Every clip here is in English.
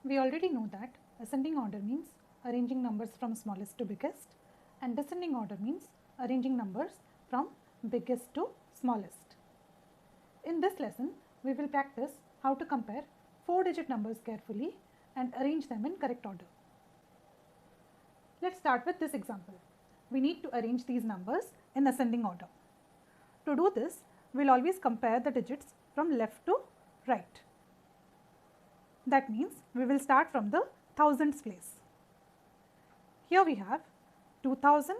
We already know that ascending order means arranging numbers from smallest to biggest, and descending order means arranging numbers from biggest to smallest. In this lesson, we will practice how to compare 4-digit numbers carefully and arrange them in correct order. Let's start with this example. We need to arrange these numbers in ascending order. To do this, we'll always compare the digits from left to right. That means we will start from the thousands place. Here we have 2000,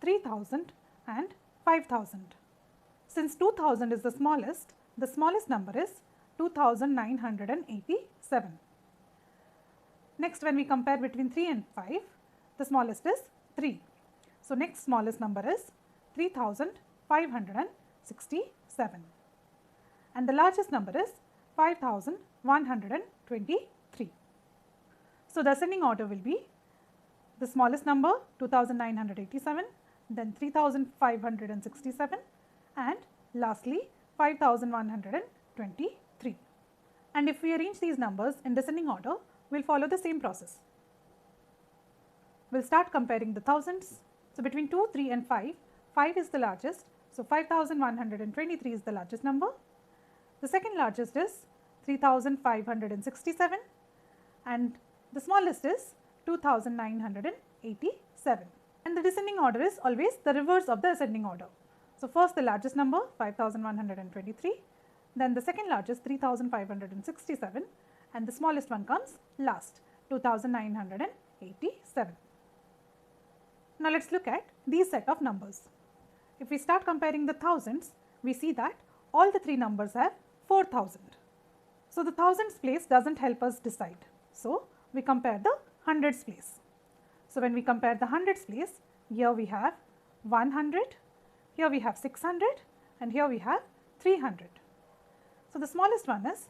3000 and 5000. Since 2000 is the smallest number is 2987. Next, when we compare between 3 and 5, the smallest is 3. So, next smallest number is 3567 and the largest number is 5123. So, the ascending order will be the smallest number 2987, then 3567 and lastly 5123. And if we arrange these numbers in descending order, we will follow the same process. We will start comparing the thousands. So, between 2, 3 and 5, 5 is the largest. So, 5123 is the largest number. The second largest is 3567 and the smallest is 2987. And the descending order is always the reverse of the ascending order. So, first the largest number 5123, then the second largest 3567 and the smallest one comes last 2987. Now, let us look at these set of numbers. If we start comparing the thousands, we see that all the three numbers have 4000. So, the thousands place does not help us decide. So, we compare the hundreds place. So, when we compare the hundreds place, here we have 100, here we have 600 and here we have 300. So, the smallest one is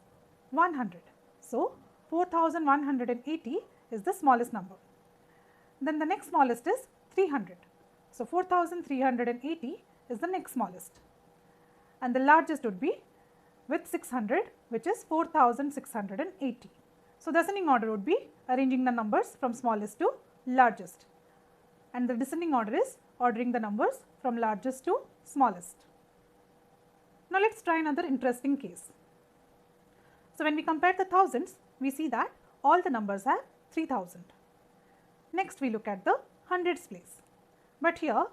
100. So, 4180 is the smallest number. Then the next smallest is 300. So, 4380 is the next smallest and the largest would be with 600, which is 4680. So, the ascending order would be arranging the numbers from smallest to largest and the descending order is ordering the numbers from largest to smallest. Now, let us try another interesting case. So, when we compare the thousands, we see that all the numbers have 3000. Next, we look at the hundreds place, but here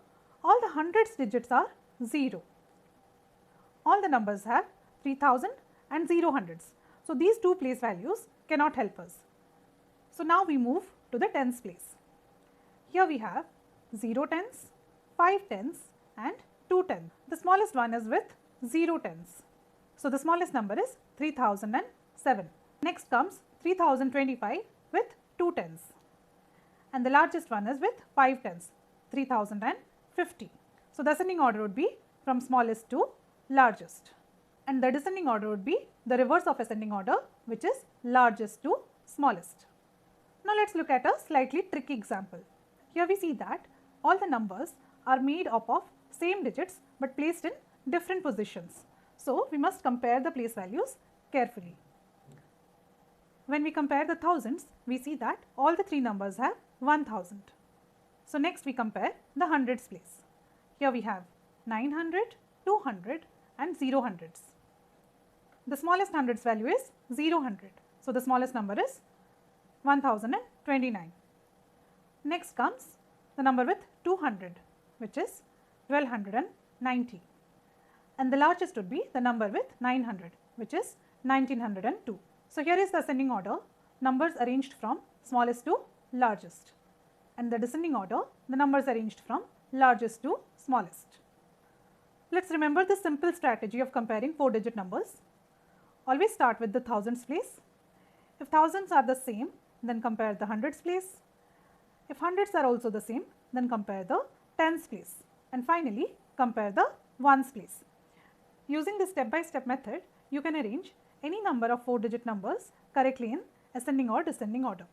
all the hundreds digits are 0. All the numbers have 3000 and 0 hundreds. So, these two place values cannot help us. So, now we move to the tens place. Here we have 0 tens, 5 tens and 2 tens. The smallest one is with 0 tens. So, the smallest number is 3007. Next comes 3025 with 2 tens and the largest one is with 5 tens, 3050. So, the ascending order would be from smallest to largest and the descending order would be the reverse of ascending order, which is largest to smallest. Now, let us look at a slightly tricky example. Here we see that all the numbers are made up of same digits but placed in different positions. So, we must compare the place values carefully. When we compare the thousands, we see that all the three numbers have 1000. So, next we compare the hundreds place. Here we have 900, 200 and 0 hundreds. The smallest hundreds value is 0 hundred. So, the smallest number is 1029. Next comes the number with 200, which is 1290 and the largest would be the number with 900, which is 1902. So, here is the ascending order, numbers arranged from smallest to largest and the descending order, the numbers arranged from largest to smallest. Let us remember the simple strategy of comparing 4-digit numbers. Always start with the thousands place. If thousands are the same, then compare the hundreds place. If hundreds are also the same, then compare the tens place and finally compare the ones place. Using this step-by-step method, you can arrange any number of 4-digit numbers correctly in ascending or descending order.